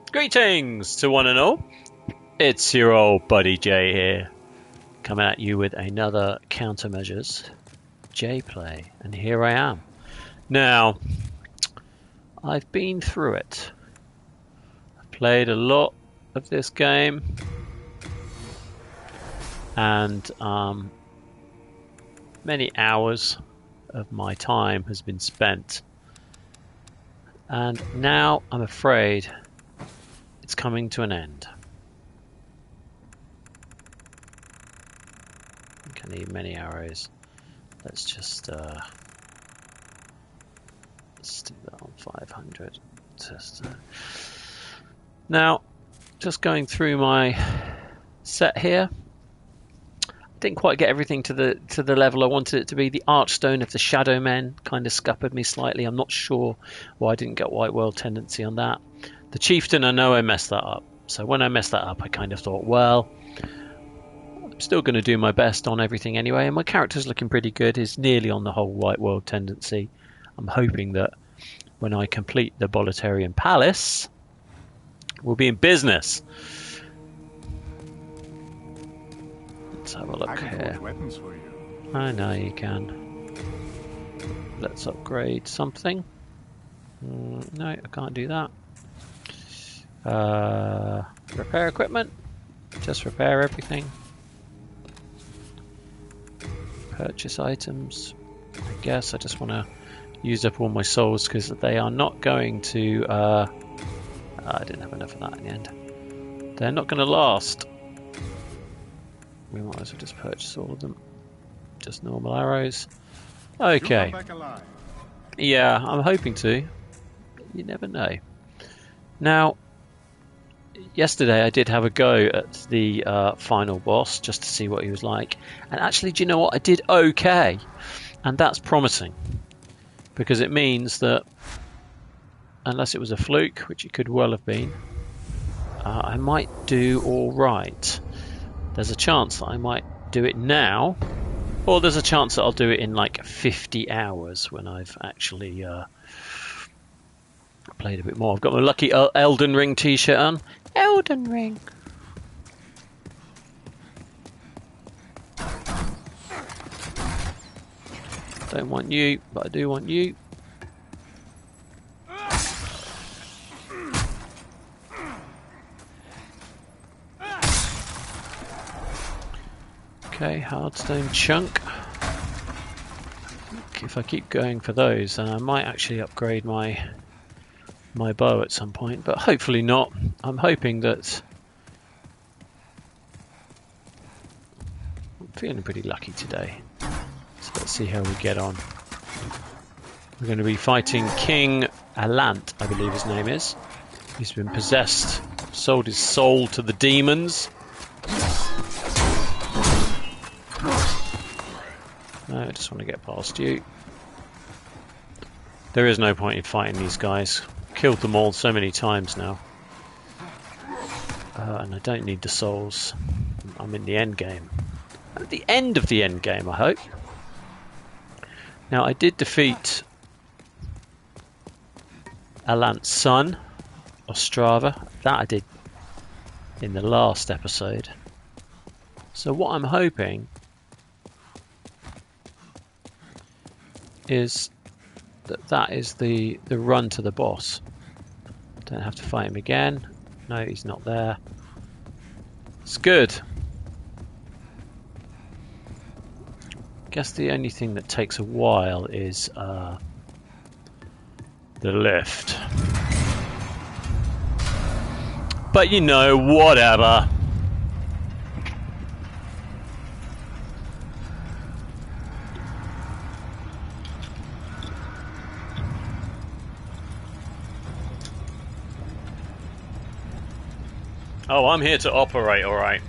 Greetings to one and all. It's your old buddy Jay here, coming at you with another Countermeasures J play, and here I am. Now, I've been through it. I've played a lot of this game, and many hours of my time has been spent. And now I'm afraid it's coming to an end. I think I need many arrows. Let's just stick that on 500. Now, just going through my set here. Didn't quite get everything to the level I wanted it to be. The Archstone of the Shadow Men kind of scuppered me slightly. I'm not sure why I didn't get White World tendency on that. The Chieftain, I know I messed that up. So when I messed that up, I kind of thought, well, I'm still going to do my best on everything anyway. And my character's looking pretty good. He's nearly on the whole White World tendency. I'm hoping that when I complete the Bolitarian Palace, we'll be in business. Let's have a look here. Weapons for you. I know you can. Let's upgrade something. No, I can't do that. Repair equipment. Just repair everything. Purchase items. I guess I just want to use up all my souls because they are not going to... I didn't have enough of that in the end. They're not going to last. We might as well just purchase all of them. Just normal arrows. Okay. Yeah, I'm hoping to. You never know. Now, yesterday I did have a go at the final boss just to see what he was like. And actually, do you know what? I did okay. And that's promising. Because it means that, unless it was a fluke, which it could well have been, I might do all right. There's a chance that I might do it now, or there's a chance that I'll do it in like 50 hours when I've actually played a bit more. I've got my lucky Elden Ring t-shirt on. Elden Ring. Don't want you, but I do want you. Okay, hardstone chunk. If I keep going for those, then I might actually upgrade my bow at some point, but hopefully not. I'm hoping that... I'm feeling pretty lucky today. So let's see how we get on. We're going to be fighting King Allant, I believe his name is. He's been possessed, sold his soul to the demons. No, I just want to get past you. There is no point in fighting these guys. Killed them all so many times now. And I don't need the souls. I'm in the end game. At the end of the end game, I hope. Now, I did defeat Allant's son, Ostrava. That I did in the last episode. So what I'm hoping is that is the run to the boss. Don't have to fight him again. No, he's not there. It's good. Guess the only thing that takes a while is the lift. But you know, whatever. Oh, I'm here to operate, alright.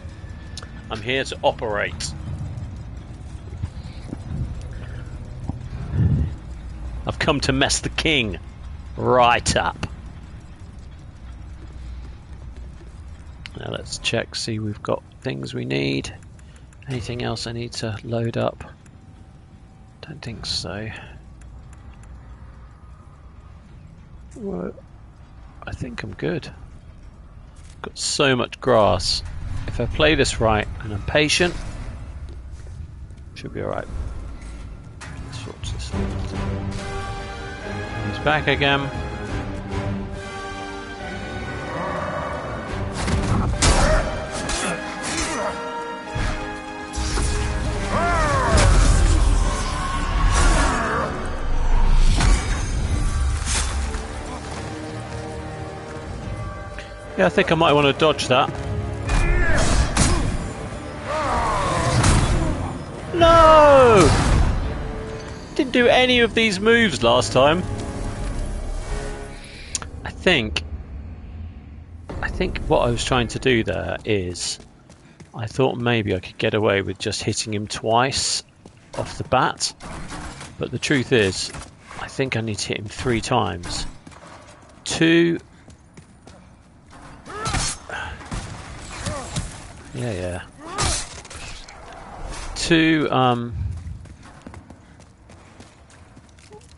I'm here to operate. I've come to mess the king right up. Now let's check, see we've got things we need. Anything else I need to load up? Don't think so. Well, I think I'm good. Got so much grass. If I play this right and I'm patient, should be alright. Let's watch this. He's back again. Yeah, I think I might want to dodge that. No! Didn't do any of these moves last time. I think what I was trying to do there is I thought maybe I could get away with just hitting him twice off the bat. But the truth is, I think I need to hit him 3 times. 2... Yeah. 2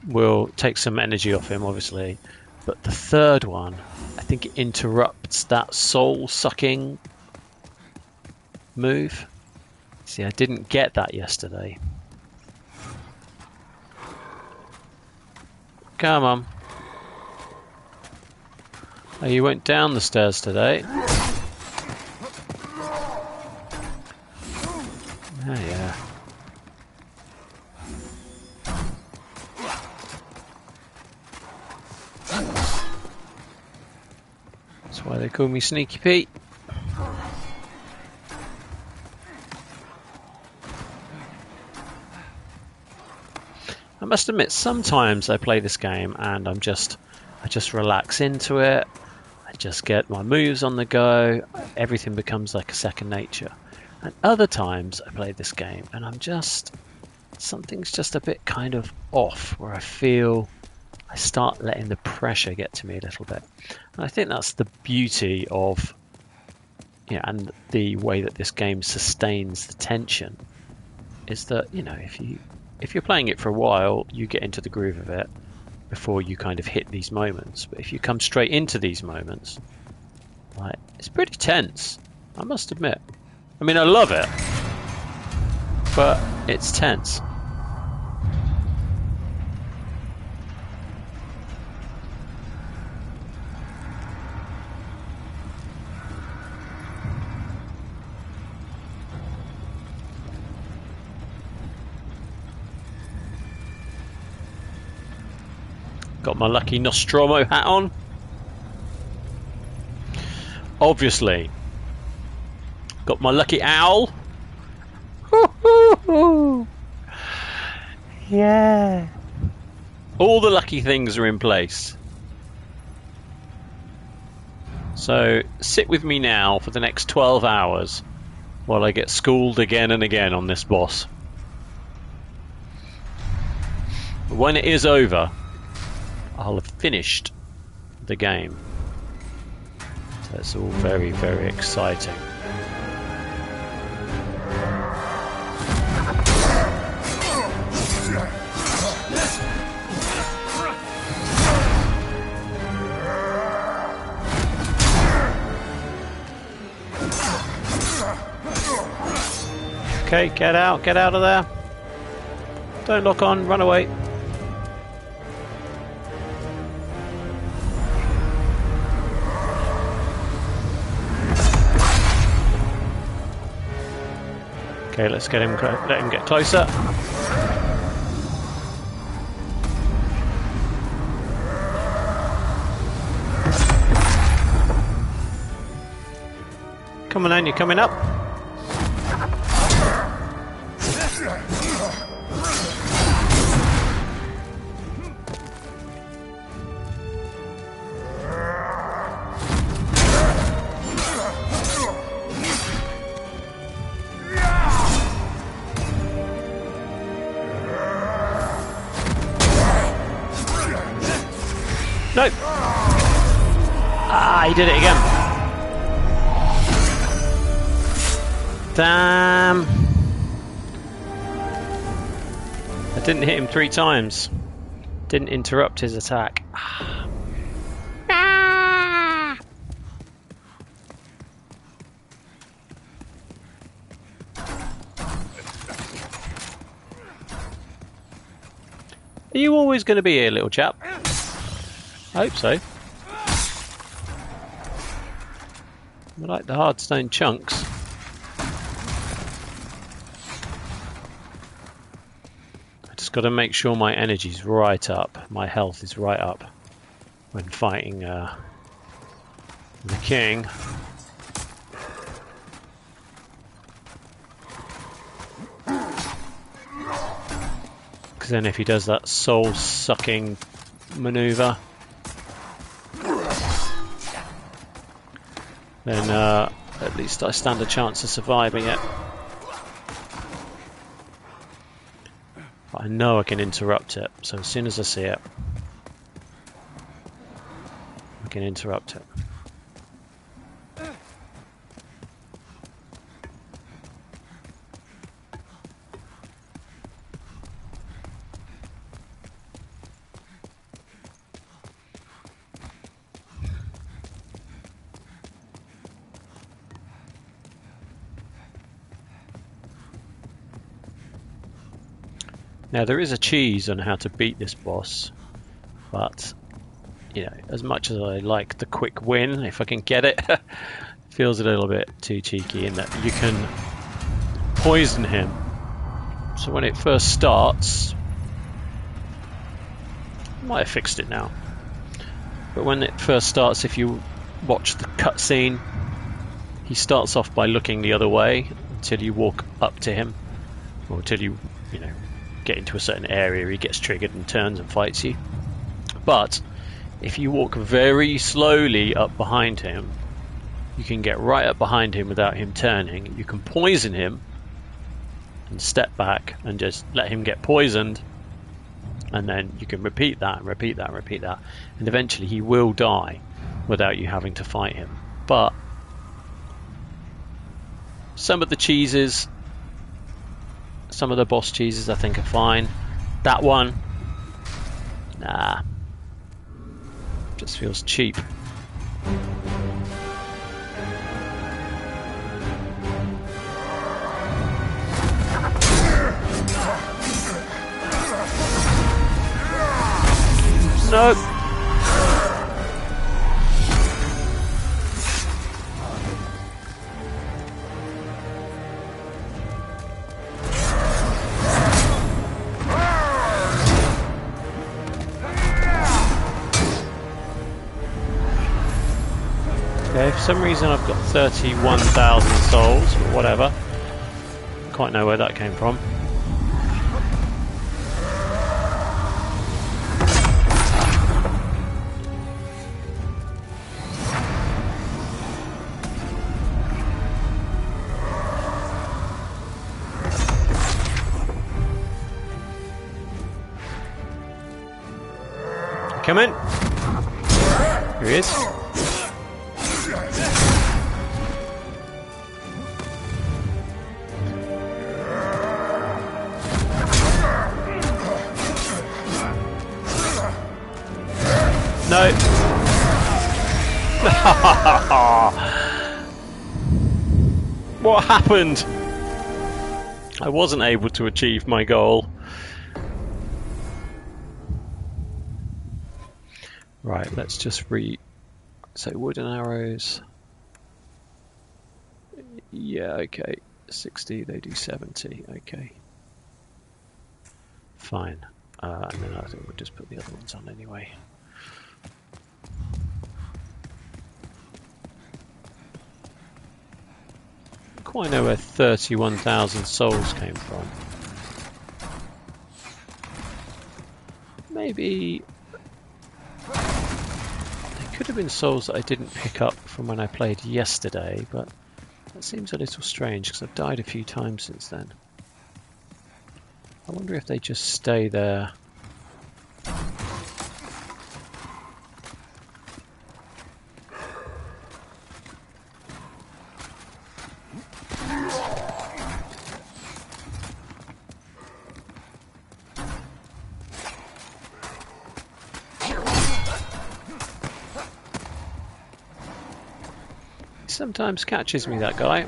will take some energy off him, obviously, but the 3rd one, I think it interrupts that soul-sucking move. See, I didn't get that yesterday. Come on. Oh, you went down the stairs today. Oh, yeah. That's why they call me Sneaky Pete. I must admit, sometimes I play this game and I just relax into it. I just get my moves on the go. Everything becomes like a second nature. And other times I play this game and something's just a bit kind of off, where I feel I start letting the pressure get to me a little bit. And I think that's the beauty of, and the way that this game sustains the tension, is that, if you're playing it for a while, you get into the groove of it before you kind of hit these moments. But if you come straight into these moments, it's pretty tense, I must admit. I mean, I love it, but it's tense. Got my lucky Nostromo hat on. Obviously. Got my lucky owl. Yeah. All the lucky things are in place. So sit with me now for the next 12 hours while I get schooled again and again on this boss. When it is over, I'll have finished the game. So it's all very, very exciting. Okay, get out of there. Don't lock on, run away. Okay, let's let him get closer. Come on, you're coming up. Nope. Ah, he did it again. Damn. I didn't hit him 3 times. Didn't interrupt his attack. you always going to be here, little chap? I hope so. I like the hard stone chunks. I just got to make sure my energy's right up, my health is right up when fighting the king. Because then if he does that soul-sucking maneuver, then at least I stand a chance of surviving it. But I know I can interrupt it, so as soon as I see it, I can interrupt it. Now there is a cheese on how to beat this boss, but you know, as much as I like the quick win, if I can get it, it feels a little bit too cheeky in that you can poison him. So when it first starts, I might have fixed it now, but when it first starts, if you watch the cutscene, he starts off by looking the other way until you walk up to him, or until you know, get into a certain area, he gets triggered and turns and fights you. But if you walk very slowly up behind him, you can get right up behind him without him turning. You can poison him and step back and just let him get poisoned, and then you can repeat that and repeat that and repeat that, and eventually he will die without you having to fight him. But some of the cheeses, some of the boss cheeses I think are fine. That one, nah, just feels cheap. Nope. Okay, for some reason I've got 31,000 souls, or whatever. Don't quite know where that came from. Come in. Here he is. No. What happened? I wasn't able to achieve my goal. Right, let's just so wooden arrows. Yeah, okay. 60, they do 70, okay. Fine. And then I think we'll just put the other ones on anyway. I quite know where 31,000 souls came from. Maybe there could have been souls that I didn't pick up from when I played yesterday, but that seems a little strange because I've died a few times since then. I wonder if they just stay there. Sometimes catches me, that guy.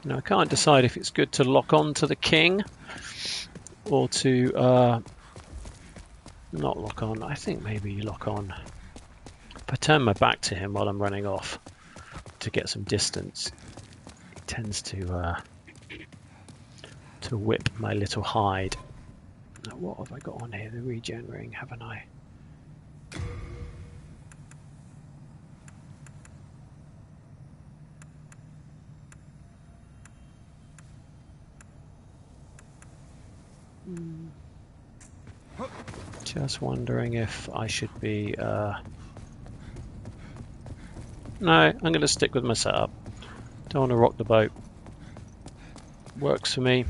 Now I can't decide if it's good to lock on to the king or to not lock on. I think maybe you lock on. If I turn my back to him while I'm running off to get some distance, he tends to whip my little hide. Now, what have I got on here? The regen ring, haven't I? Just wondering if I should be... No, I'm going to stick with my setup. Don't want to rock the boat. Works for me.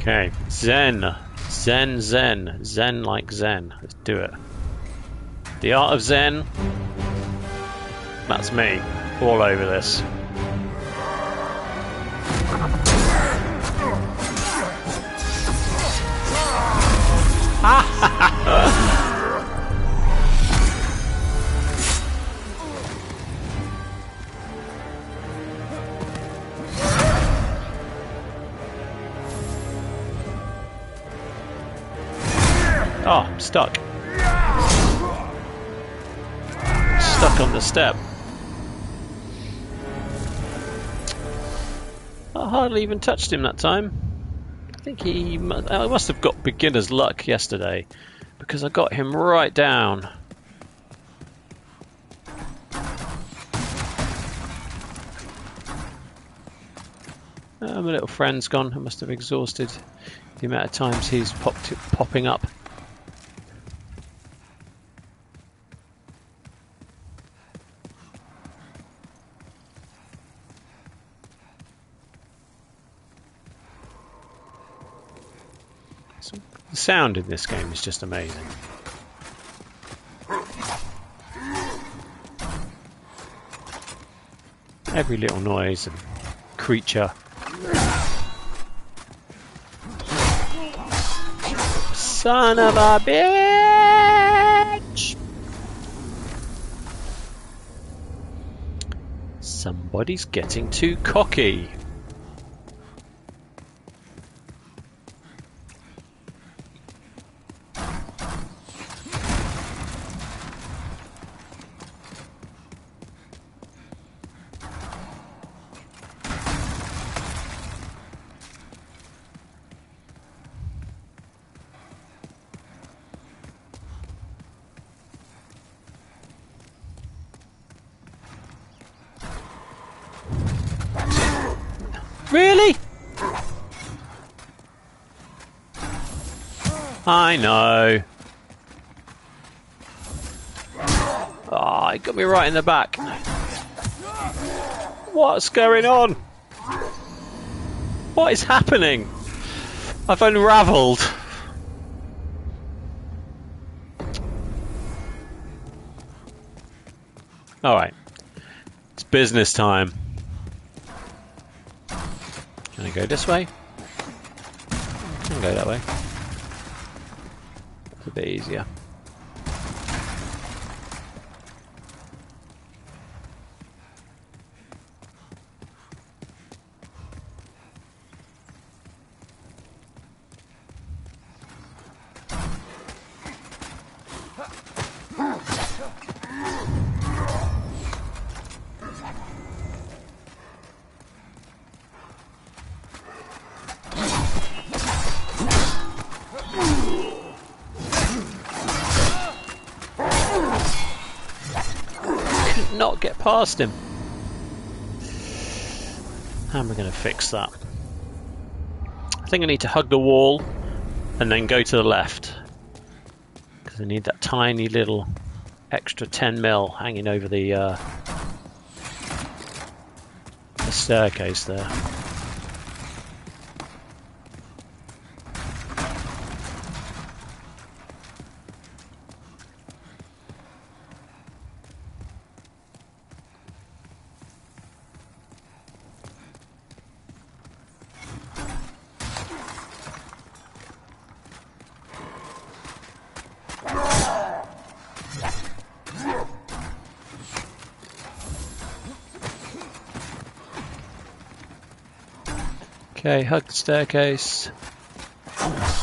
Okay, Zen. Zen, Zen. Zen like Zen. Let's do it. The art of Zen. That's me. All over this. Oh, I'm stuck. Stuck on the step. I hardly even touched him that time. I think I must have got beginner's luck yesterday because I got him right down. My little friend's gone. I must have exhausted the amount of times he's popping up. The sound in this game is just amazing. Every little noise and creature. Son of a bitch! Somebody's getting too cocky. Really? I know. Ah, it got me right in the back. What's going on? What is happening? I've unravelled. Alright. It's business time. Can I go this way? I can go that way. It's a bit easier. not get past him? How am I going to fix that? I think I need to hug the wall and then go to the left. Because I need that tiny little extra 10 mil hanging over the staircase there. Okay, hug the staircase.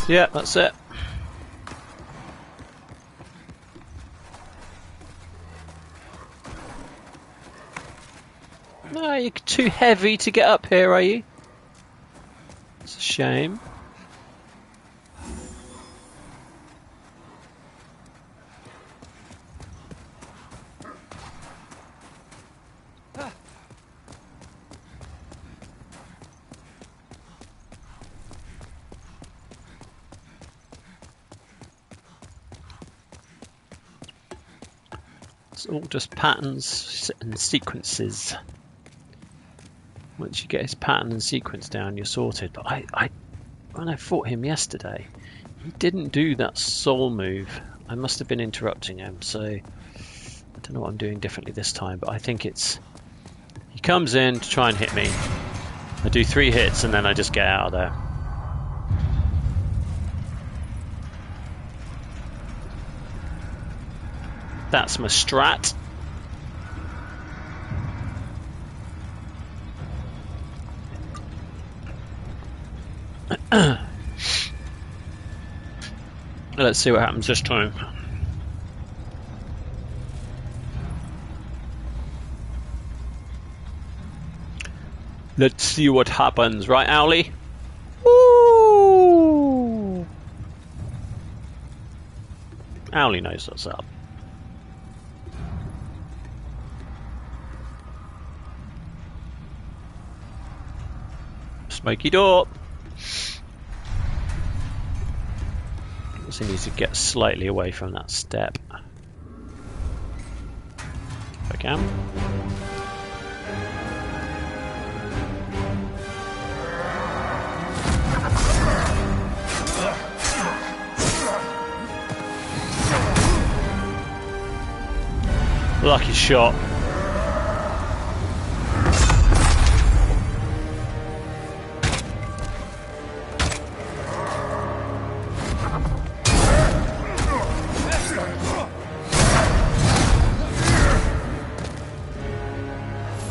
Yeah, that's it. No, you're too heavy to get up here, are you? It's a shame. It's all just patterns and sequences. Once you get his pattern and sequence down, you're sorted. But when I fought him yesterday, he didn't do that soul move. I must have been interrupting him, so I don't know what I'm doing differently this time. But I think it's he comes in to try and hit me. I do 3 hits and then I just get out of there. That's my strat. Let's see what happens this time. Let's see what happens, right, Owlie? Woo! Owlie knows what's up. Smoky door. So he needs to get slightly away from that step. If I can. Lucky shot.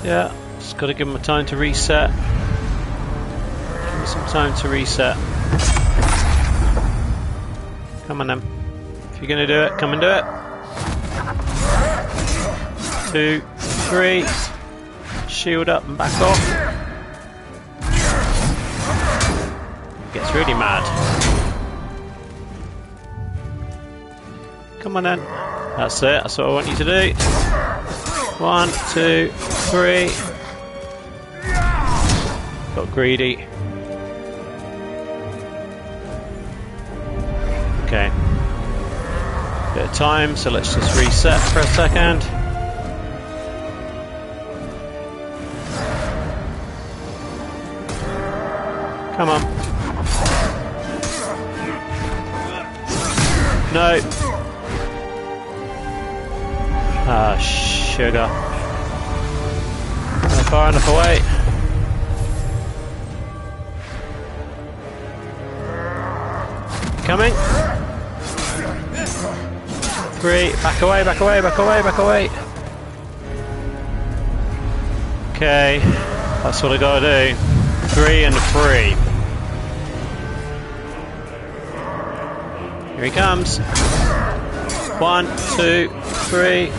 Yeah, just got to give him a time to reset. Give him some time to reset. Come on then. If you're going to do it, come and do it. 2, 3. Shield up and back off. Gets really mad. Come on then. That's it. That's what I want you to do. 1, 2, 3. Got greedy. Okay. Bit of time, so let's just reset for a second. Come on. No. Ah, sugar. Not far enough away. Coming. 3. Back away, back away, back away, back away. Okay. That's what I gotta do. 3 and 3. Here he comes. 1, 2, 3.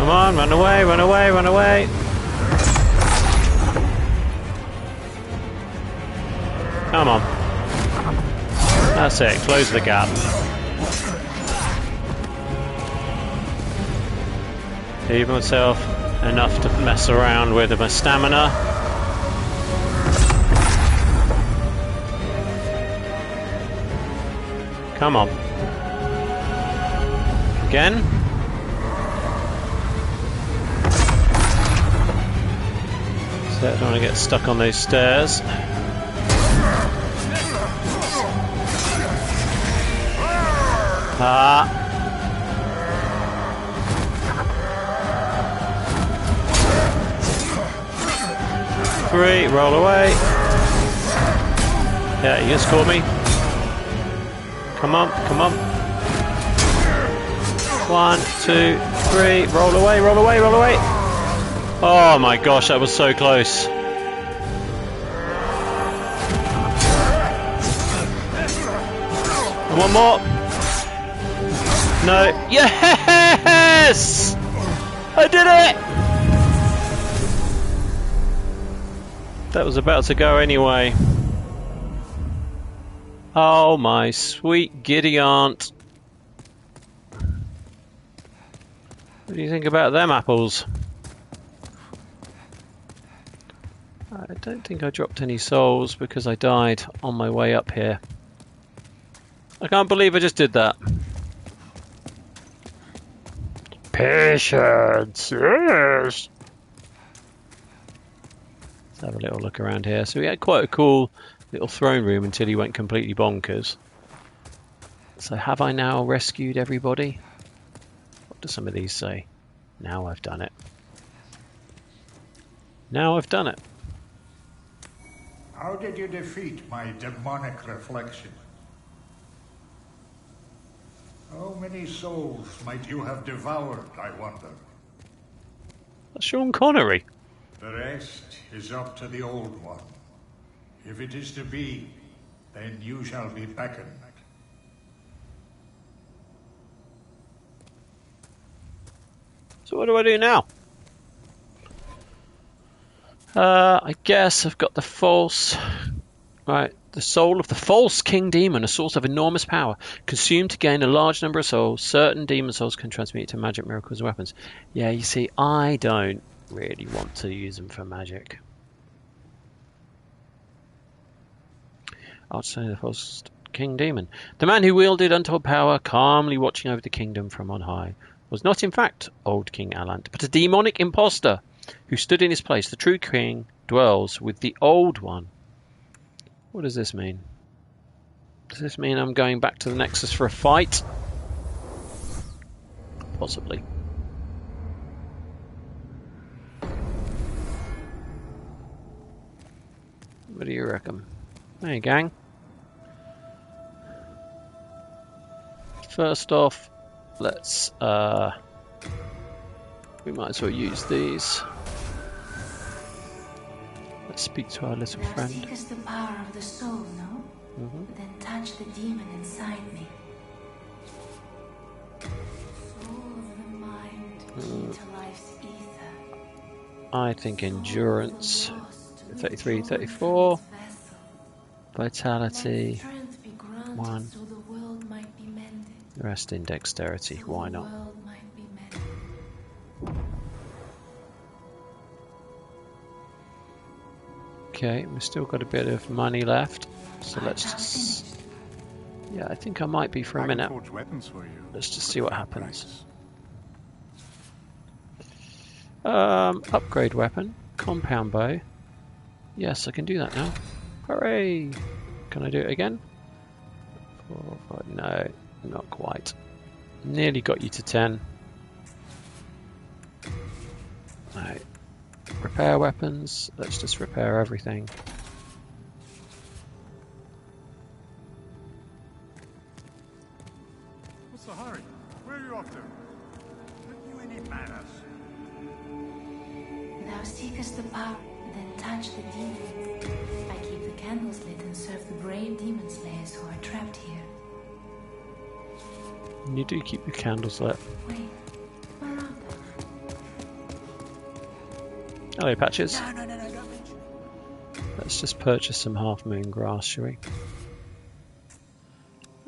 Come on, run away, run away, run away. Come on. That's it, close the gap. Leave myself enough to mess around with my stamina. Come on. Again. So I don't want to get stuck on those stairs. Ah. Three, roll away. Yeah, you just caught me. Come on, come on. 1, 2, 3, roll away, roll away, roll away. Oh my gosh, that was so close. And one more. No. Yes! I did it! That was about to go anyway. Oh my sweet giddy aunt. What do you think about them apples? I don't think I dropped any souls because I died on my way up here. I can't believe I just did that. Patience, yes. Let's have a little look around here. So we had quite a cool little throne room until he went completely bonkers. So have I now rescued everybody? What do some of these say? Now I've done it. Now I've done it. How did you defeat my demonic reflection? How many souls might you have devoured, I wonder? That's Sean Connery. The rest is up to the Old One. If it is to be, then you shall be beckoned. So what do I do now? I guess I've got the false... Right, the soul of the false king demon, a source of enormous power. Consumed to gain a large number of souls. Certain demon souls can transmute it to magic, miracles, and weapons. Yeah, you see, I don't really want to use them for magic. I'll say the false king demon. The man who wielded untold power, calmly watching over the kingdom from on high, was not in fact old King Allant, but a demonic impostor who stood in his place. The true king dwells with the old one. What does this mean? Does this mean I'm going back to the Nexus for a fight? Possibly. What do you reckon? Hey, gang. First off, let's we might as well use these. Let's speak to our little friend. Seek is the power of the soul, no? Then touch the demon inside me. Soul of the mind, key to life's ether. I think endurance. 33, 34. Vitality. 1. The rest in dexterity. Why not? Okay, we've still got a bit of money left, so let's just... Yeah, I think I might be for a minute. Let's just see what happens. Upgrade weapon, compound bow. Yes, I can do that now. Hooray! Can I do it again? 4, 5, no, not quite. Nearly got you to 10. Right. Repair weapons. Let's just repair everything. What's the hurry? Where are you off to? Have you any manners? Thou seekest the power, then touch the demon. I keep the candles lit and serve the brave demon slayers who are trapped here. You do keep your candles lit. Wait, where are they? Hello, Patches. No, don't mention it. Let's just purchase some half-moon grass, shall we?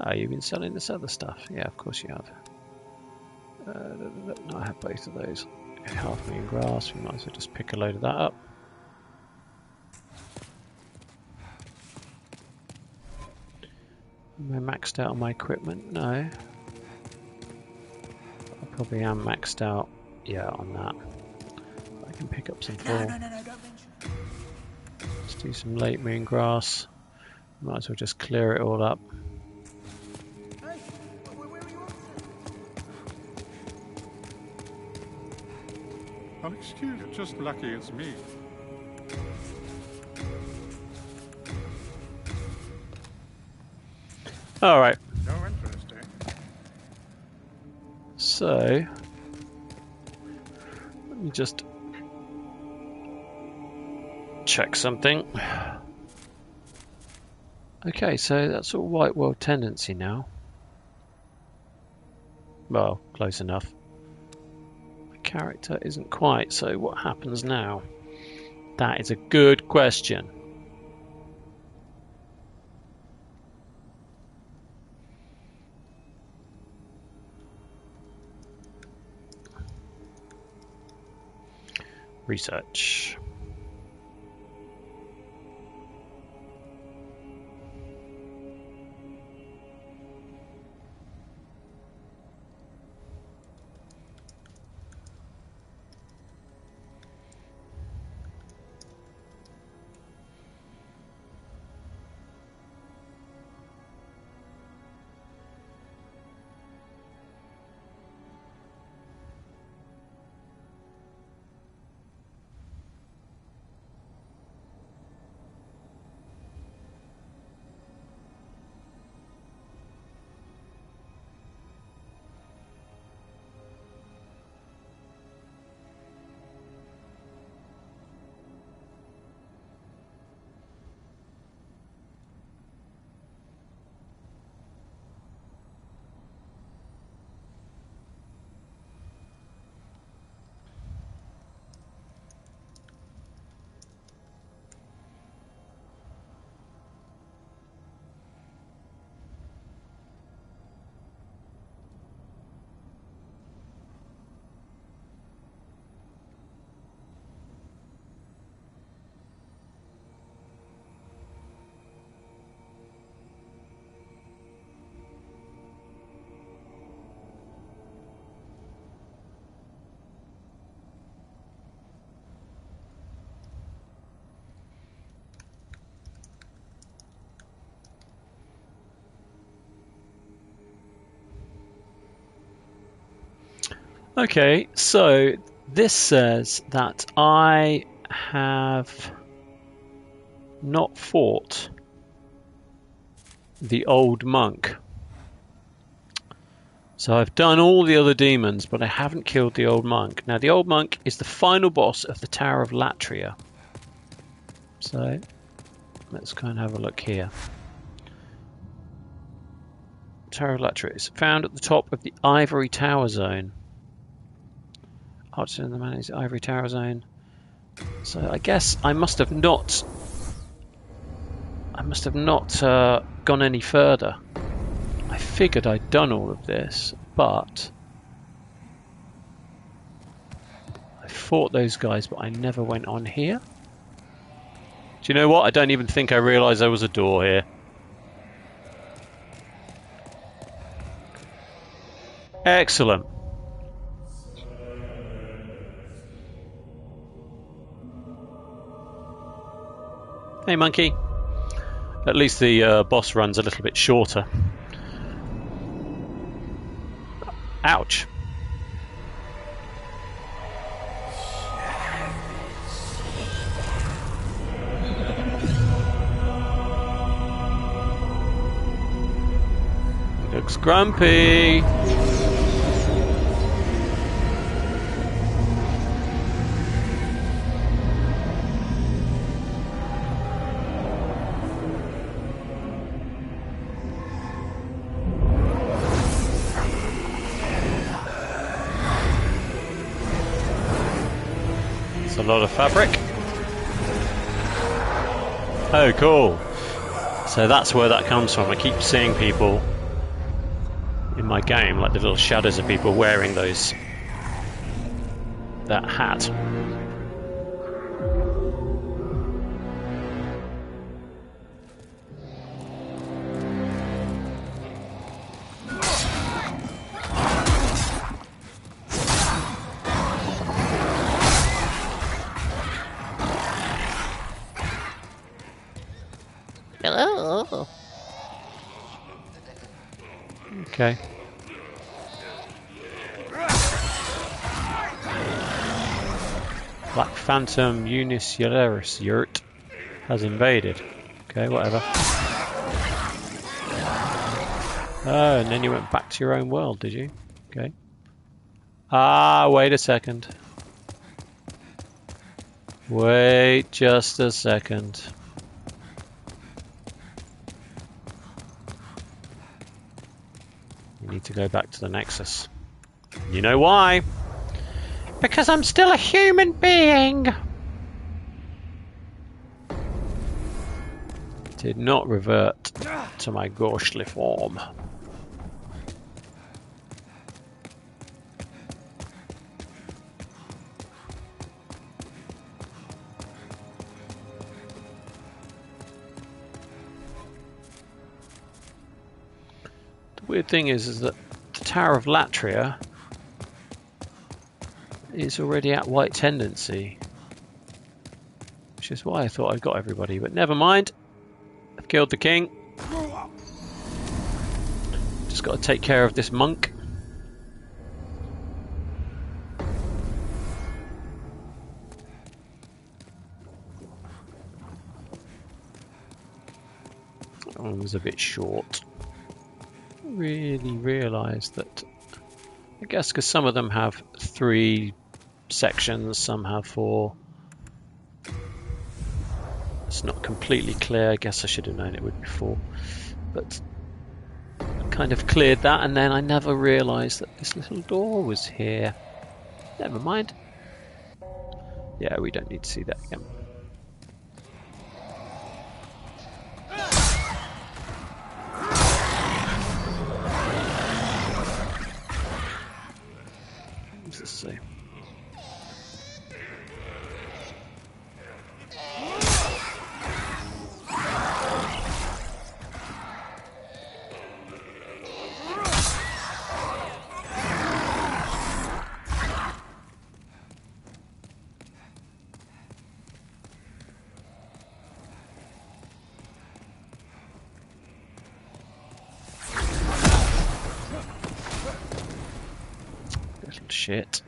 Oh, you've been selling this other stuff. Yeah, of course you have. No, I have both of those. Okay, half-moon grass. We might as well just pick a load of that up. Am I maxed out on my equipment? No. I probably am maxed out, yeah, on that. I can pick up some full. No, don't mention it. Let's do some late moon grass. Might as well just clear it all up. Hey, where are you off to? Oh, excuse you, just lucky it's me. All right. No interest, eh? So let me just check something. Okay, so that's all white world tendency now. Well, close enough. My character isn't quite, so what happens now? That is a good question. Research. Okay, so this says that I have not fought the old monk. So I've done all the other demons, but I haven't killed the old monk. Now the old monk is the final boss of the Tower of Latria. So let's kind of have a look here. Tower of Latria is found at the top of the Ivory Tower Zone. Archer in the Man is Ivory Tower Zone. So I guess I must have not gone any further. I figured I'd done all of this, but I fought those guys, but I never went on here. Do you know what? I don't even think I realised there was a door here. Excellent. Hey, monkey. At least the boss run's a little bit shorter. Ouch. Looks grumpy. a lot of fabric. Oh, cool. So that's where that comes from. I keep seeing people in my game, like the little shadows of people wearing that hat. Okay. Black Phantom Unicularis Yurt has invaded. Okay, whatever. Oh, and then you went back to your own world, did you? Okay. Ah, wait a second. Wait just a second. You need to go back to the Nexus. You know why? Because I'm still a human being! Did not revert to my ghostly form. The weird thing is that the Tower of Latria is already at white tendency, which is why I thought I got everybody, but never mind. I've killed the king. Just got to take care of this monk. That one was a bit short. Really realised that, I guess because some of them have 3 sections, some have 4. It's not completely clear. I guess I should have known it would be 4, but I kind of cleared that, and then I never realised that this little door was here. Never mind. Yeah, we don't need to see that again. What's this say? Shit.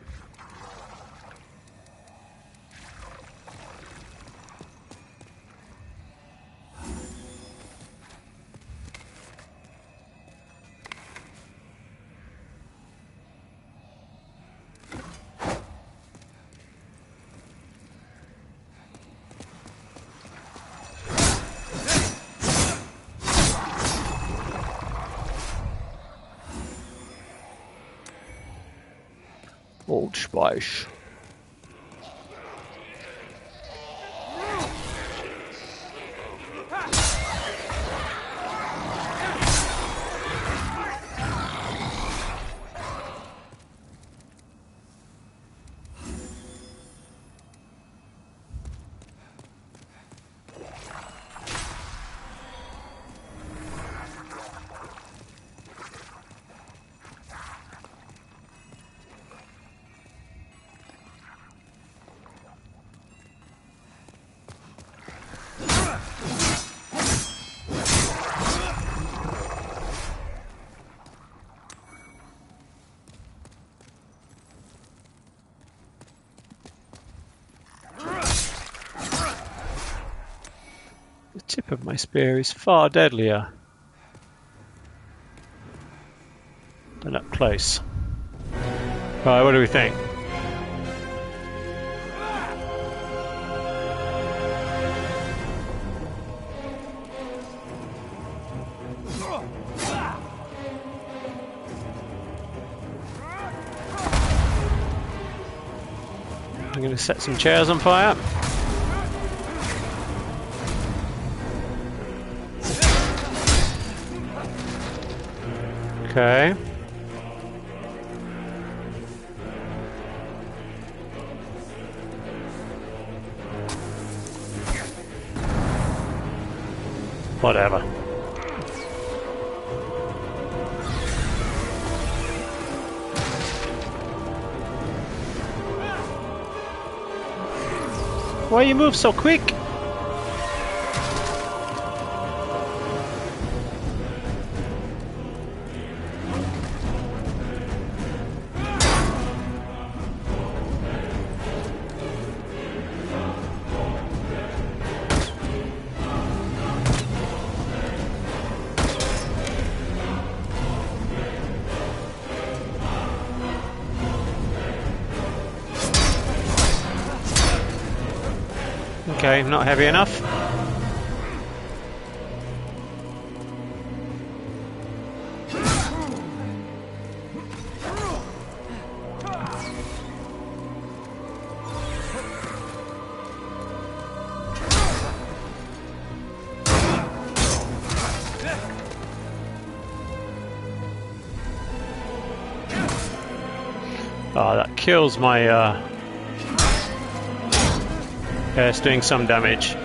Old Spice. The tip of my spear is far deadlier than up close. Alright, what do we think? I'm going to set some chairs on fire. Okay. Whatever. Why you move so quick? Okay, not heavy enough. Oh, that kills my yeah, it's doing some damage.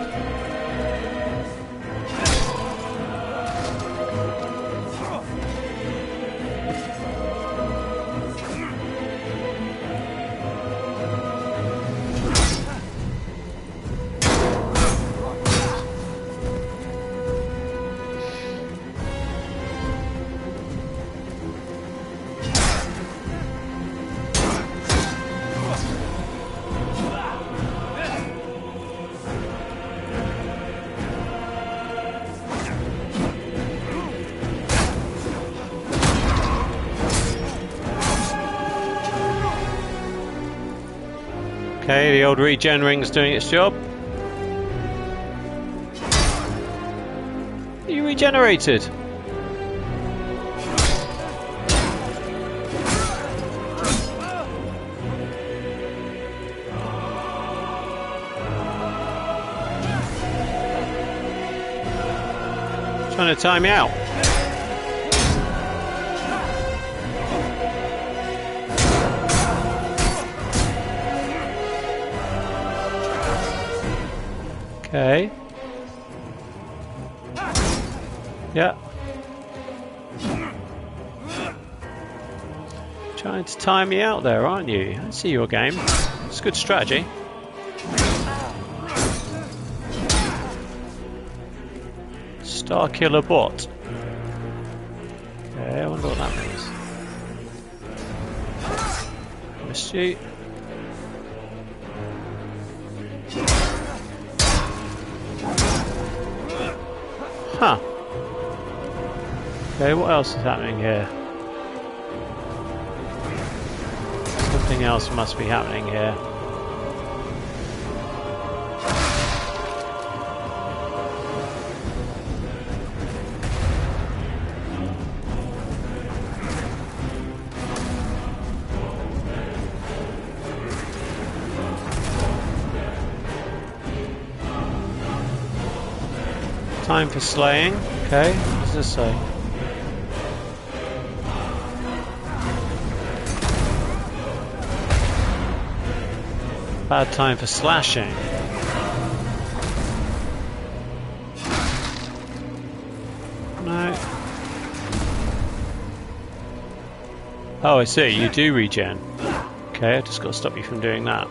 Okay, the old regen ring's doing its job. You regenerated. Trying to time me out. Okay. Yeah. Trying to time me out there, aren't you? I see your game. It's a good strategy. Star Killer Bot. Okay, I wonder what that means. Missed you. Huh. Okay, what else is happening here? Something else must be happening here. Time for slaying. Okay, what does this say? Bad time for slashing. No. Oh, I see. You do regen. Okay, I just got to stop you from doing that.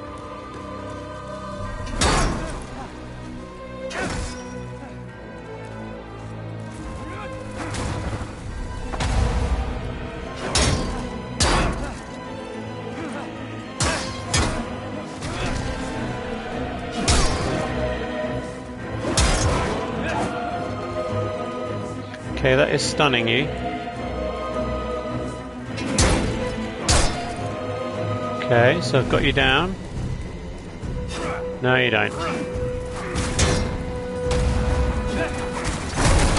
Okay, that is stunning you. Okay, so I've got you down. No, you don't.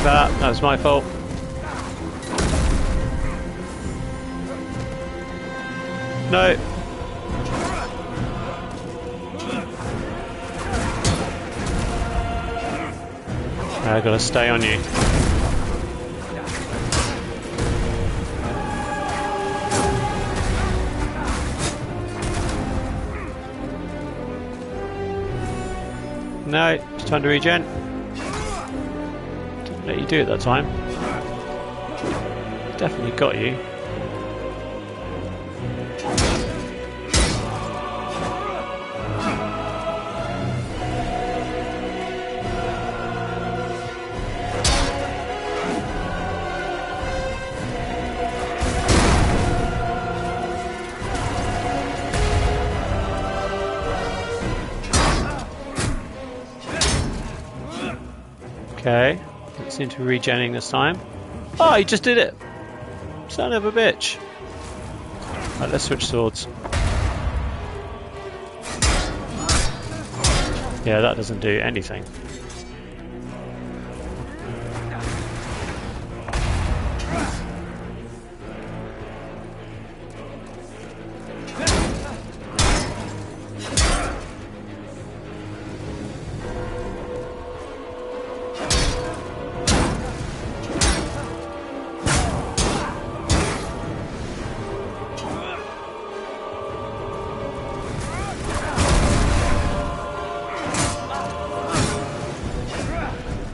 That was my fault. No. I gotta stay on you. No, it's time to regen. Didn't let you do it that time. Definitely got you. Okay, doesn't seem to be regenning this time. Oh, he just did it! Son of a bitch. Right, let's switch swords. Yeah, that doesn't do anything.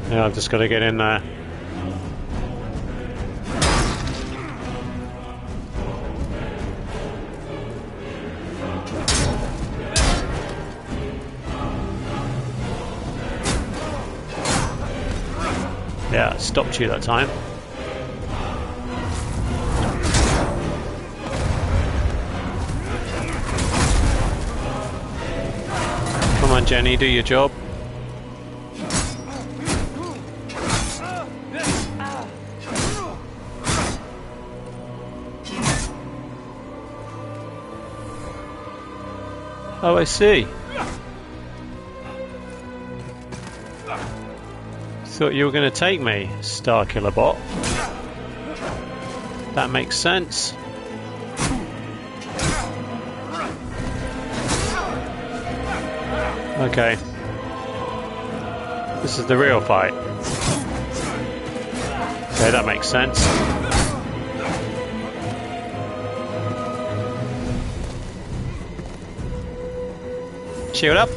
Yeah, I've just got to get in there. Yeah, it stopped you that time. Come on, Jenny, do your job. Oh, I see. Thought you were going to take me, Star Killer Bot. That makes sense. Okay. This is the real fight. Okay, that makes sense. Shield up.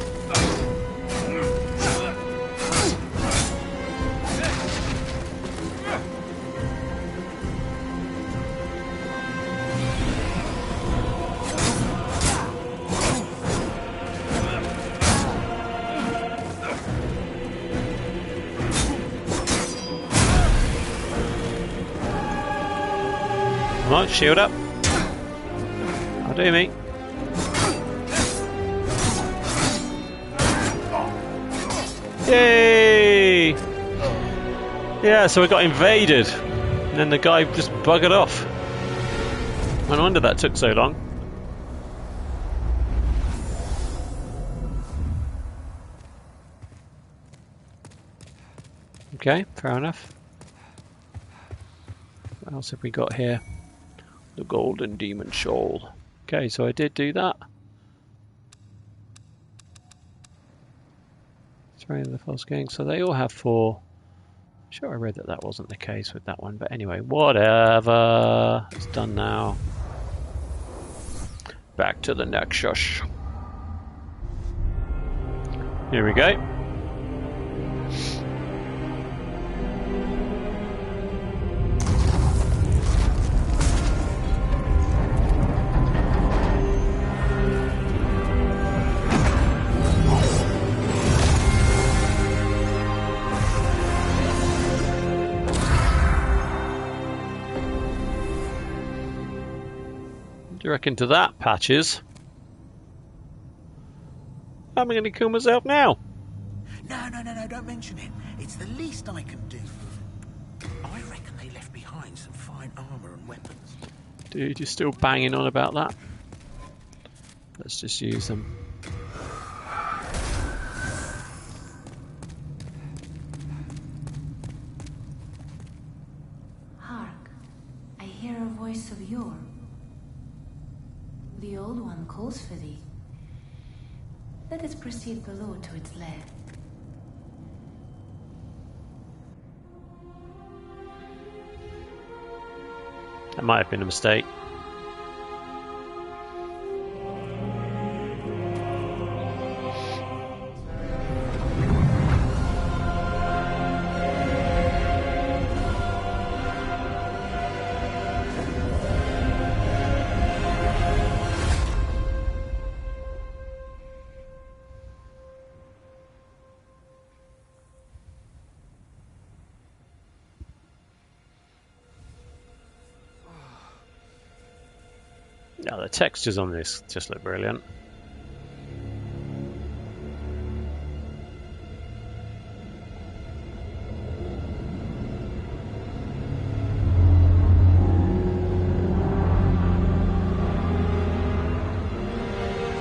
Come on, shield up. I'll do me. Yay! Yeah, so we got invaded, and then the guy just buggered off. No wonder that took so long. Okay, fair enough. What else have we got here? The Golden Demon Shawl. Okay, so I did do that. Throwing the false gang, so they all have 4. I'm sure I read that that wasn't the case with that one, but anyway, whatever. It's done now. Back to the Nexus. Here we go. What do you reckon to that, Patches? I'm going to kill myself now. No, don't mention it. It's the least I can do. I reckon they left behind some fine armour and weapons. Dude, you're still banging on about that? Let's just use them. Hark, I hear a voice of yore. The old one calls for thee. Let us proceed below to its lair. That might have been a mistake. Now the textures on this just look brilliant.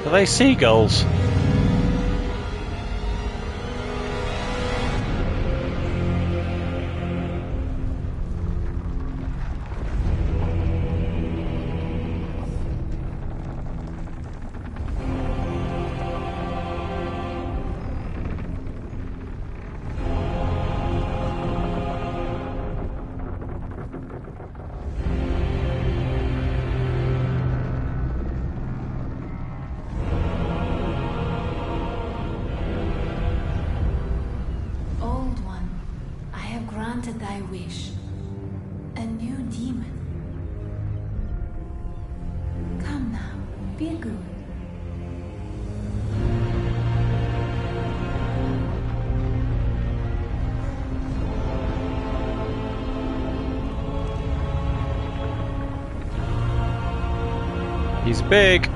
Are they seagulls? Thy wish. A new demon. Come now, be good. He's big.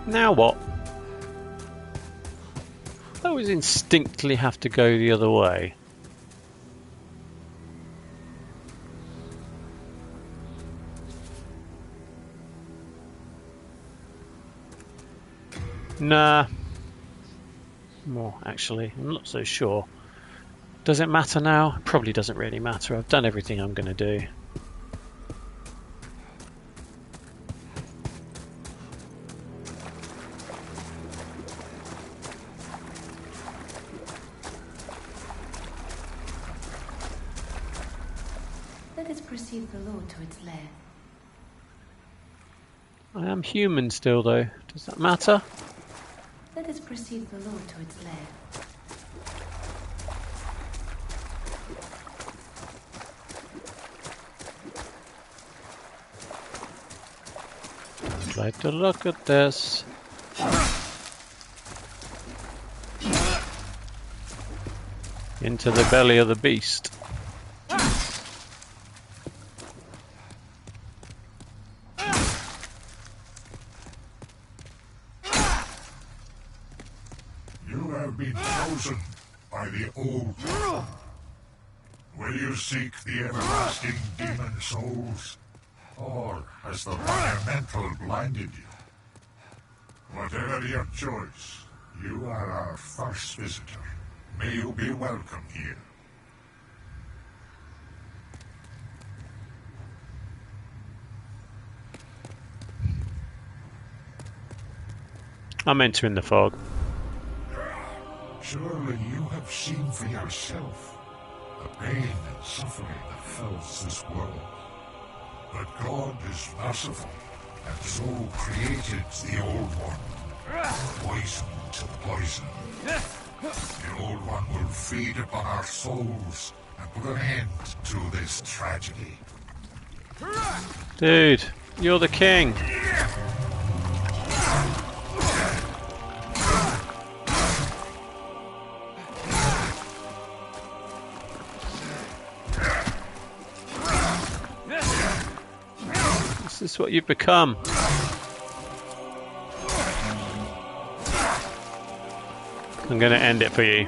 Now what? I always instinctively have to go the other way. Nah. Well, actually, I'm not so sure. Does it matter now? It probably doesn't really matter. I've done everything I'm going to do. Let us proceed below to its lair. I am human still, though. Does that matter? Let us proceed below to its lair. Try to look at this. Into the belly of the beast. You have been chosen by the Old One. Will you seek the everlasting demon souls? Or has the environmental blinded you? Whatever your choice, you are our first visitor. May you be welcome here. I'm entering the fog. Surely you have seen for yourself the pain and suffering that fills this world. But God is merciful, and so created the Old One, poison to poison. The Old One will feed upon our souls and put an end to this tragedy. Dude, you're the king. This is what you've become. I'm going to end it for you.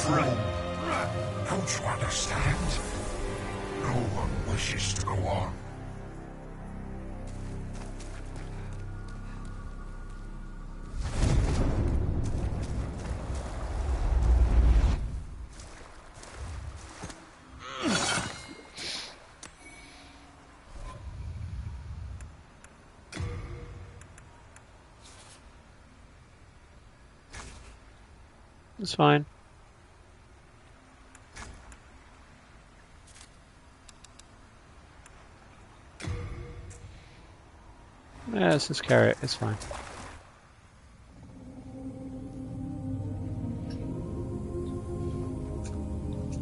Friend, don't you understand? No one wishes to go on. It's fine. Yeah, let's just carry it. It's fine.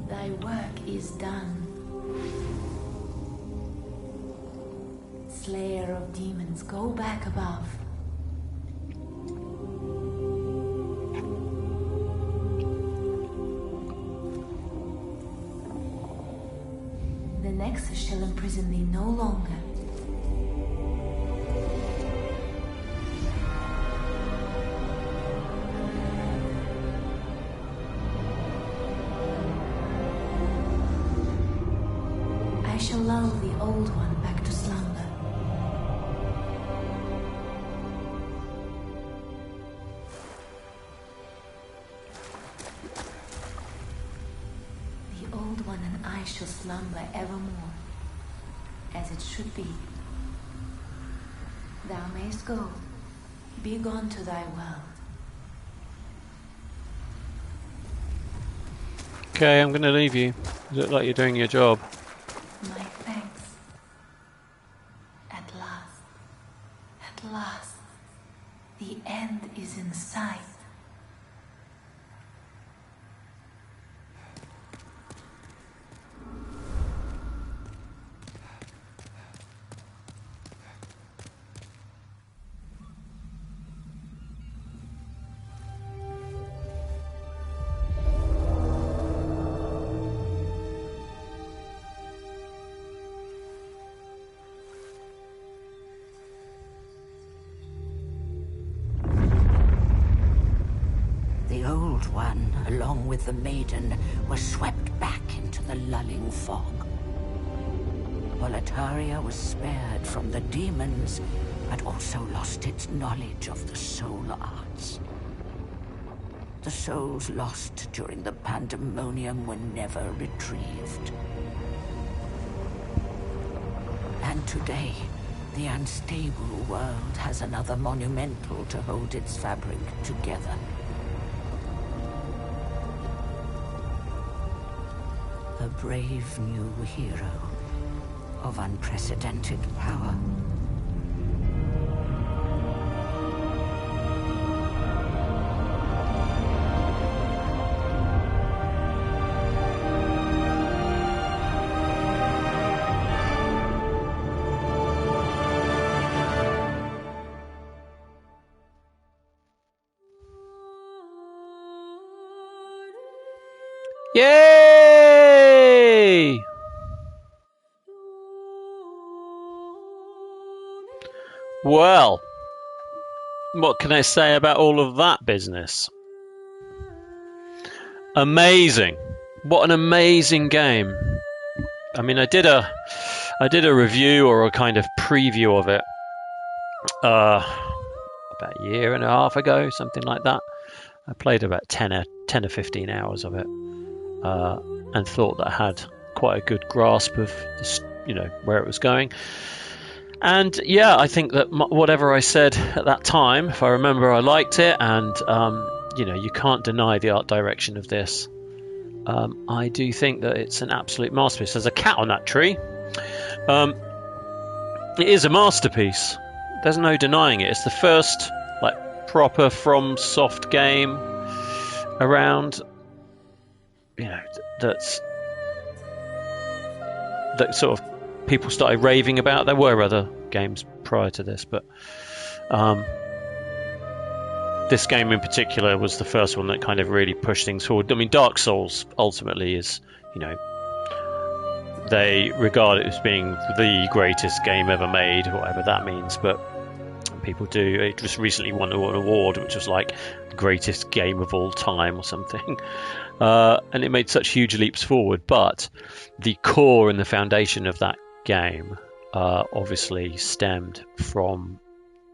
Thy work is done. Slayer of demons, go back above. The Nexus shall imprison thee no longer. I shall lull the old one back to slumber. The old one and I shall slumber evermore, as it should be. Thou mayst go, be gone to thy world. Okay, I'm going to leave you. You look like you're doing your job. My thanks. At last, the end is in sight. The Old One, along with the Maiden, were swept back into the lulling fog. Volataria was spared from the demons, but also lost its knowledge of the soul arts. The souls lost during the pandemonium were never retrieved. And today, the unstable world has another monumental to hold its fabric together. A brave new hero of unprecedented power. Yay! Well, what can I say about all of that business? Amazing. What an amazing game. I mean, I did a review or a kind of preview of it about a year and a half ago, something like that. I played about 10 or 15 hours of it. And thought that I had quite a good grasp of this, where it was going. And yeah, I think that whatever I said at that time, if I remember, I liked it. And you can't deny the art direction of this. I do think that it's an absolute masterpiece. There's a cat on that tree. It is a masterpiece. There's no denying it. It's the first proper FromSoft game around. That sort of people started raving about. There were other games prior to this, but this game in particular was the first one that kind of really pushed things forward. I mean, Dark Souls ultimately is, you know, they regard it as being the greatest game ever made, whatever that means, but people do. It just recently won an award which was like the greatest game of all time or something, and it made such huge leaps forward. But the core and the foundation of that game obviously stemmed from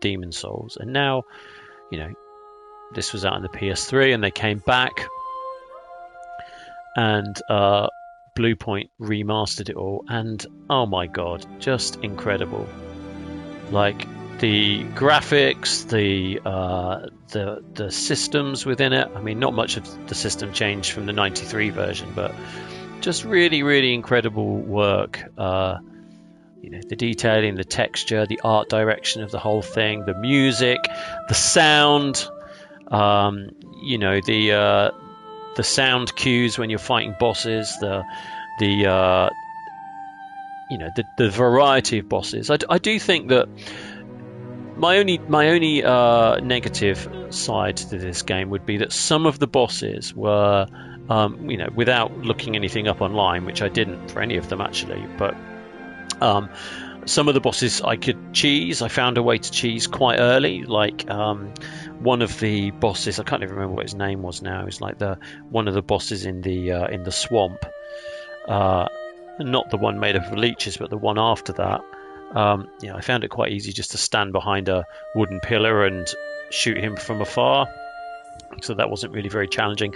Demon Souls, and now, you know, this was out on the PS3 and they came back and Bluepoint remastered it all, and oh my god, just incredible. Like the graphics, the systems within it. I mean, not much of the system changed from the 93 version, but just really, really incredible work. You know, the detailing, the texture, the art direction of the whole thing, the music, the sound. You know, the sound cues when you're fighting bosses, the you know, the variety of bosses. I do think that my only negative side to this game would be that some of the bosses were, you know, without looking anything up online, which I didn't for any of them actually, but some of the bosses I could cheese. I found a way to cheese quite early. Like one of the bosses, I can't even remember what his name was now. It's like one of the bosses in the swamp. Not the one made of leeches, but the one after that. Yeah, I found it quite easy just to stand behind a wooden pillar and shoot him from afar. So that wasn't really very challenging.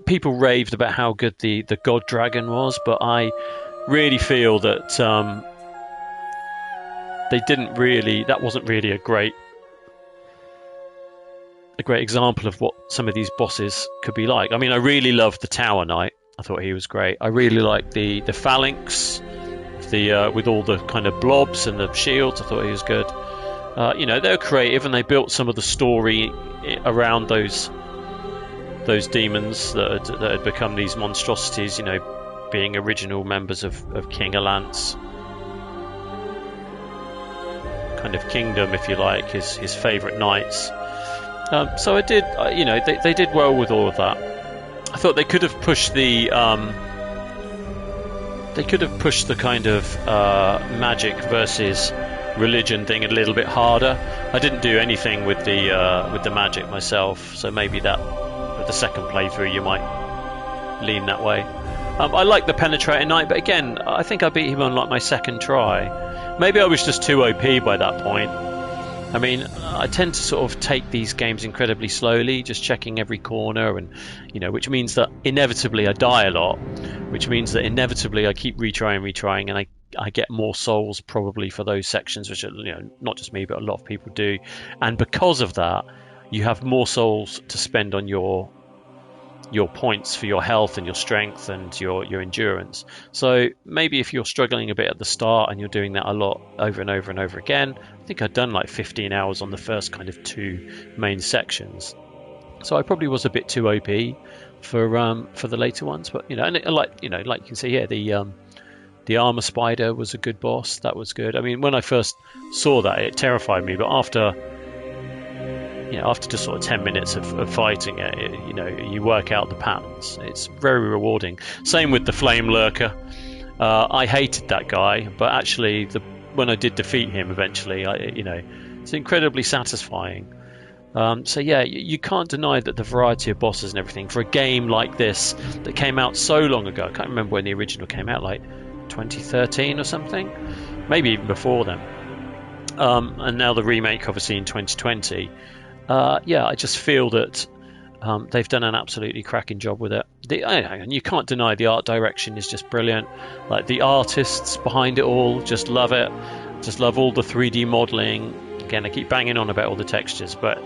People raved about how good the God Dragon was, but I really feel that that wasn't really a great example of what some of these bosses could be like. I mean, I really loved the Tower Knight. I thought he was great. I really liked the Phalanx, with all the kind of blobs and the shields. I thought he was good. You know, they were creative and they built some of the story around those demons that had become these monstrosities. You know, being original members of King Allant's kind of kingdom, if you like, his favourite knights. So I did, you know, they did well with all of that. I thought they could have pushed the kind of magic versus religion thing a little bit harder. I didn't do anything with the magic myself, so maybe that with the second playthrough you might lean that way. I like the penetrating knight, but again, I think I beat him on like my second try. Maybe I was just too OP by that point. I mean, I tend to sort of take these games incredibly slowly, just checking every corner, and you know, which means that inevitably I die a lot, which means that inevitably I keep retrying, and I get more souls probably for those sections, which are, you know, not just me, but a lot of people do. And because of that, you have more souls to spend on your points for your health and your strength and your endurance. So maybe if you're struggling a bit at the start and you're doing that a lot over and over and over again, I think I'd done like 15 hours on the first kind of two main sections. So I probably was a bit too OP for the later ones, but you know, and like you can see here, the armor spider was a good boss. That was good. I mean, when I first saw that, it terrified me, but after just sort of 10 minutes of fighting it, you know, you work out the patterns. It's very rewarding. Same with the flame lurker. I hated that guy, but actually when I did defeat him eventually, it's incredibly satisfying. So yeah, you can't deny that the variety of bosses and everything for a game like this that came out so long ago. I can't remember when the original came out, like 2013 or something, maybe even before then. And now the remake, obviously in 2020. Yeah, I just feel that they've done an absolutely cracking job with it. And you can't deny the art direction is just brilliant. Like the artists behind it all just love it. Just love all the 3D modeling. Again, I keep banging on about all the textures, but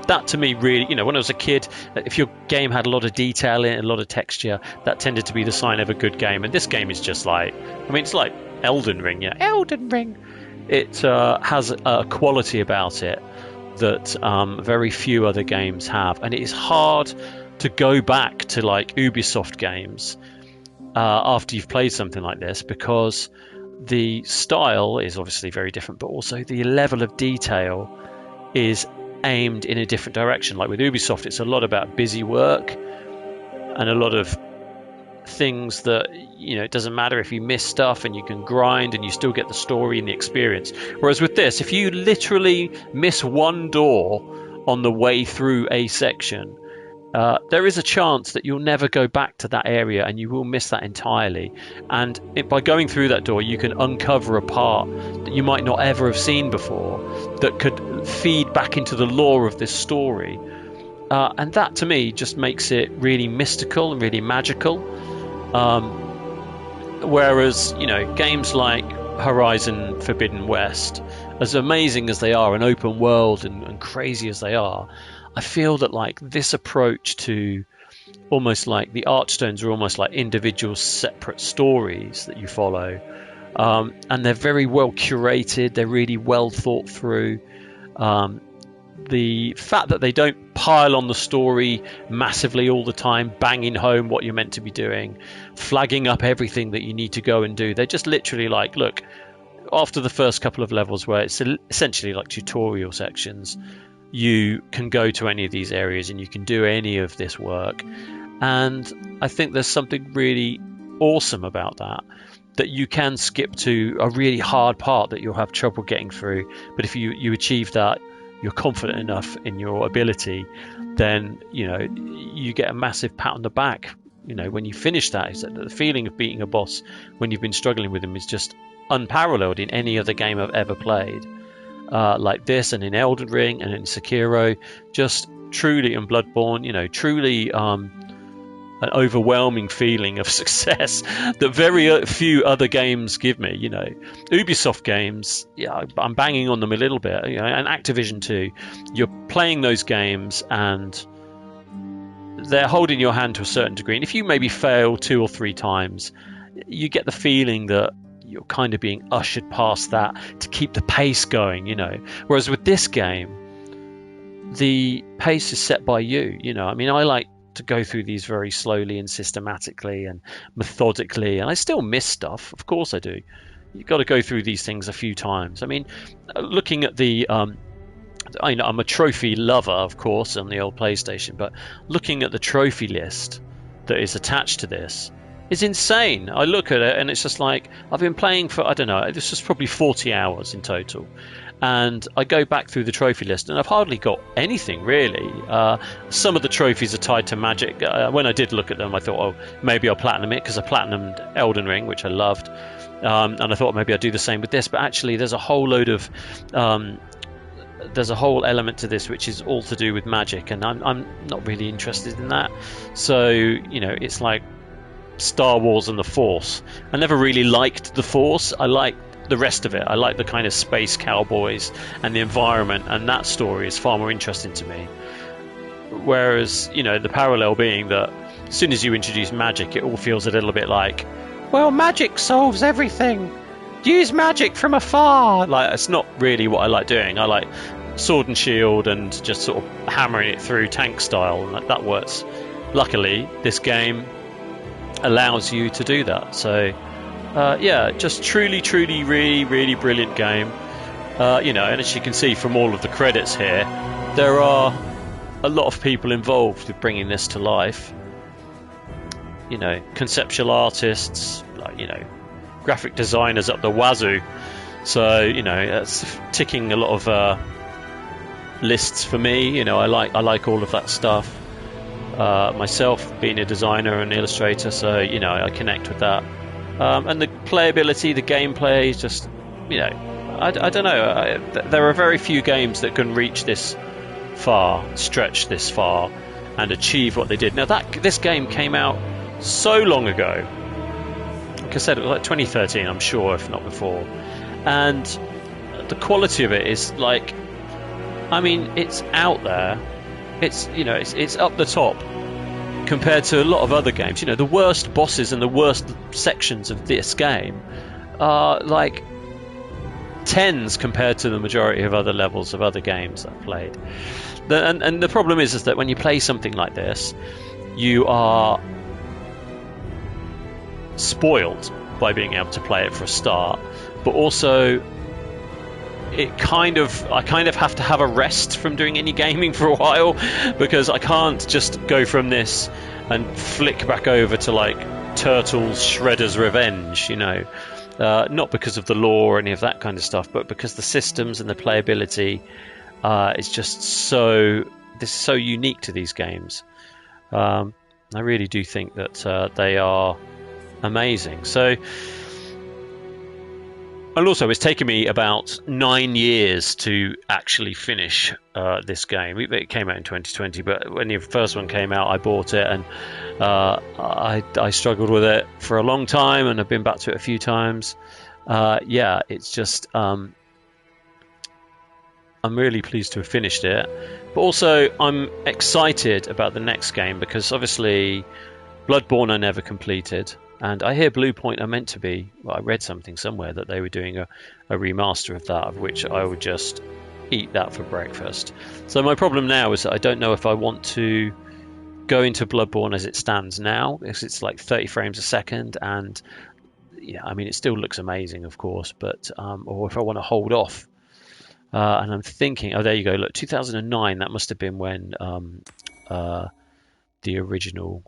that to me really, you know, when I was a kid, if your game had a lot of detail in it, a lot of texture, that tended to be the sign of a good game. And this game is just like, I mean, it's like Elden Ring, yeah, Elden Ring. It has a quality about it that very few other games have, and it is hard to go back to like Ubisoft games after you've played something like this, because the style is obviously very different, but also the level of detail is aimed in a different direction. Like with Ubisoft, it's a lot about busy work and a lot of things that, you know, it doesn't matter if you miss stuff and you can grind and you still get the story and the experience. Whereas with this, if you literally miss one door on the way through a section, there is a chance that you'll never go back to that area and you will miss that entirely. And by going through that door, you can uncover a part that you might not ever have seen before that could feed back into the lore of this story. And that, to me, just makes it really mystical and really magical. Whereas, you know, games like Horizon Forbidden West, as amazing as they are, an open world and crazy as they are, I feel that like this approach to almost like the Archstones are almost like individual separate stories that you follow, and they're very well curated, they're really well thought through. The fact that they don't pile on the story massively all the time, banging home what you're meant to be doing, flagging up everything that you need to go and do. They're just literally like, look, after the first couple of levels where it's essentially like tutorial sections, you can go to any of these areas and you can do any of this work. And I think there's something really awesome about that you can skip to a really hard part that you'll have trouble getting through. But if you achieve that, you're confident enough in your ability, then, you know, you get a massive pat on the back. You know, when you finish that, the feeling of beating a boss when you've been struggling with him is just unparalleled in any other game I've ever played. Like this, and in Elden Ring, and in Sekiro, just truly, in Bloodborne, you know, truly an overwhelming feeling of success that very few other games give me. You know, Ubisoft games, yeah, I'm banging on them a little bit, you know, and Activision too. You're playing those games and they're holding your hand to a certain degree, and if you maybe fail 2 or 3 times, you get the feeling that you're kind of being ushered past that to keep the pace going, you know. Whereas with this game, the pace is set by you, you know. I mean, I like to go through these very slowly and systematically and methodically, and I still miss stuff, of course I do. You've got to go through these things a few times. I mean, looking at the I know I'm a trophy lover, of course, on the old PlayStation, but looking at the trophy list that is attached to this is insane. I look at it and it's just like, I've been playing for, I don't know, this is probably 40 hours in total, and I go back through the trophy list and I've hardly got anything really. Some of the trophies are tied to magic. When I did look at them, I thought, oh, maybe I'll platinum it, because I platinumed Elden Ring, which I loved, and I thought maybe I'll do the same with this. But actually there's a whole load of there's a whole element to this which is all to do with magic, and I'm not really interested in that. So, you know, it's like Star Wars and the Force. I never really liked the Force. I liked the rest of it. I like the kind of space cowboys and the environment, and that story is far more interesting to me. Whereas, you know, the parallel being that as soon as you introduce magic, it all feels a little bit like, well, magic solves everything. Use magic from afar. Like, it's not really what I like doing. I like sword and shield and just sort of hammering it through tank style, and that works. Luckily, this game allows you to do that. So yeah, just truly really brilliant game. You know, and as you can see from all of the credits here, there are a lot of people involved with bringing this to life. You know, conceptual artists, like, you know, graphic designers up the wazoo. So, you know, that's ticking a lot of lists for me. You know, I like all of that stuff. Myself being a designer and illustrator, so, you know, I connect with that. And the playability, the gameplay is just, you know, I don't know. There are very few games that can reach this far, stretch this far, and achieve what they did. Now, this game came out so long ago. Like I said, it was like 2013, I'm sure, if not before. And the quality of it is like, I mean, it's out there. It's, you know, it's up the top compared to a lot of other games. You know, the worst bosses and the worst sections of this game are like tens compared to the majority of other levels of other games I've played. And the problem is that when you play something like this, you are spoiled by being able to play it for a start, but also I kind of have to have a rest from doing any gaming for a while, because I can't just go from this and flick back over to like Turtles Shredder's Revenge, you know. Not because of the lore or any of that kind of stuff, but because the systems and the playability is just so unique to these games. I really do think that they are amazing. So, and also it's taken me about 9 years to actually finish this game. It came out in 2020, but when the first one came out, I bought it, and I struggled with it for a long time, and I've been back to it a few times. Yeah, it's just I'm really pleased to have finished it, but also I'm excited about the next game, because obviously Bloodborne I never completed, and I hear Bluepoint are meant to be, well, I read something somewhere that they were doing a remaster of that, of which I would just eat that for breakfast. So my problem now is that I don't know if I want to go into Bloodborne as it stands now, because it's like 30 frames a second, and yeah, I mean, it still looks amazing, of course, but or if I want to hold off. And I'm thinking, oh, there you go. Look, 2009. That must have been when the original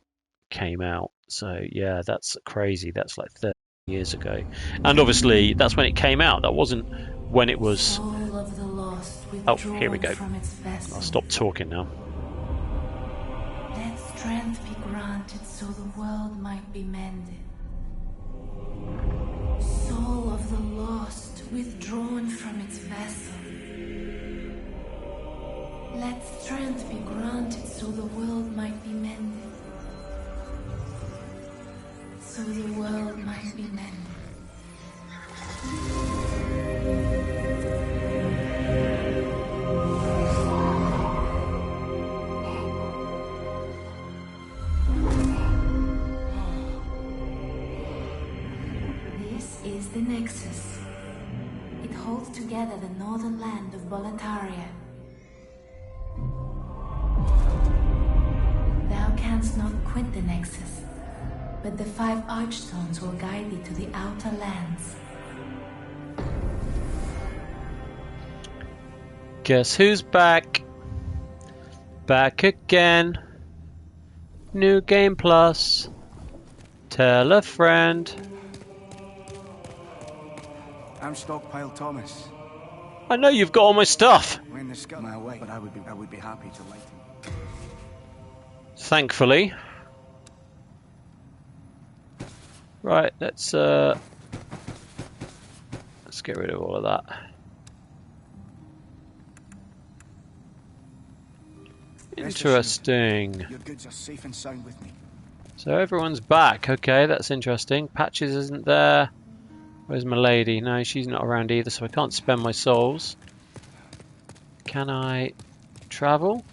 came out. So yeah, that's crazy. That's like 30 years ago. And obviously, that's when it came out. That wasn't when it was. Soul of the lost, Oh, here we go. from its vessel. I'll stop talking now. Let strength be granted so the world might be mended. Soul of the lost, withdrawn from its vessel. Let strength be granted so the world might be mended. So the world might be mended. This is the Nexus. It holds together the northern land of Boletaria. Thou canst not quit the Nexus, but the 5 Archstones will guide thee to the outer lands. Guess who's back? Back again. New Game Plus. Tell a friend. I'm Stockpile Thomas. I know you've got all my stuff. When the sky my way, but I would be happy to lighten. Thankfully. Right, let's get rid of all of that. Interesting. Your goods are safe and sound with me. So everyone's back. Okay, that's interesting. Patches isn't there. Where's my lady? No, she's not around either, so I can't spend my souls. Can I travel?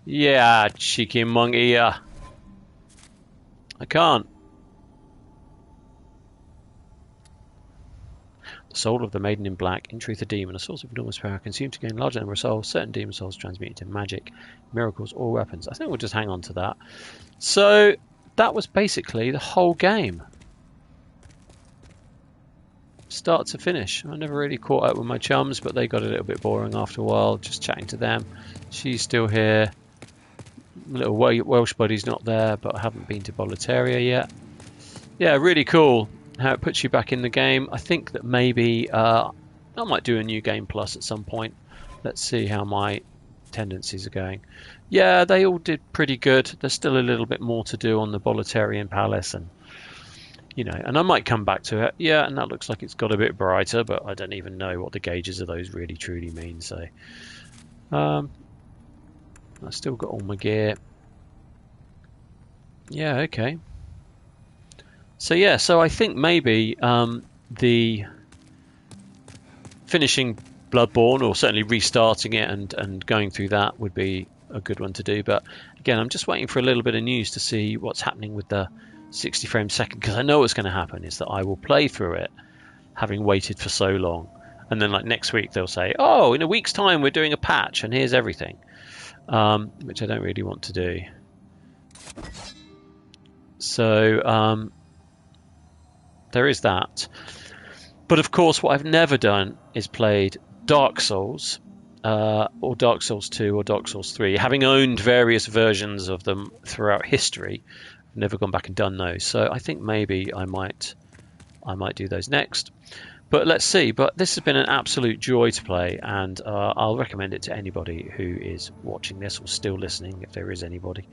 Yeah, cheeky monkey, yeah. I can't. The soul of the maiden in black, in truth a demon, a source of enormous power, consumed to gain a large number of souls. Certain demon souls transmute into magic, miracles, or weapons. I think we'll just hang on to that. So that was basically the whole game. Start to finish. I never really caught up with my chums, but they got a little bit boring after a while, just chatting to them. She's still here. Little Welsh buddy's not there, but I haven't been to Boletaria yet. Yeah, really cool how it puts you back in the game. I think that maybe I might do a new Game Plus at some point. Let's see how my tendencies are going. Yeah, they all did pretty good. There's still a little bit more to do on the Boletarian Palace, and you know, and I might come back to it. Yeah, and that looks like it's got a bit brighter, but I don't even know what the gauges of those really truly mean. So, I still got all my gear. Yeah, okay. So yeah, so I think maybe the finishing Bloodborne, or certainly restarting it and going through that, would be a good one to do. But again, I'm just waiting for a little bit of news to see what's happening with the 60 frames a second, because I know what's going to happen is that I will play through it having waited for so long, and then like next week they'll say, oh, in a week's time we're doing a patch and here's everything, which I don't really want to do. So there is that. But of course, what I've never done is played Dark Souls, or Dark Souls 2 or Dark Souls 3. Having owned various versions of them throughout history, I've never gone back and done those. So I think maybe I might do those next. But let's see. But this has been an absolute joy to play, and I'll recommend it to anybody who is watching this or still listening, if there is anybody.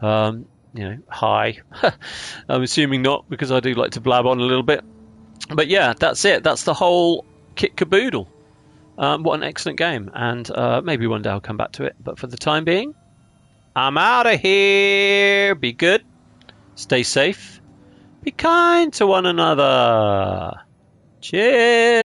Hi. I'm assuming not, because I do like to blab on a little bit. But yeah, that's it. That's the whole kit caboodle. What an excellent game. And maybe one day I'll come back to it. But for the time being, I'm out of here. Be good. Stay safe. Be kind to one another. Cheers.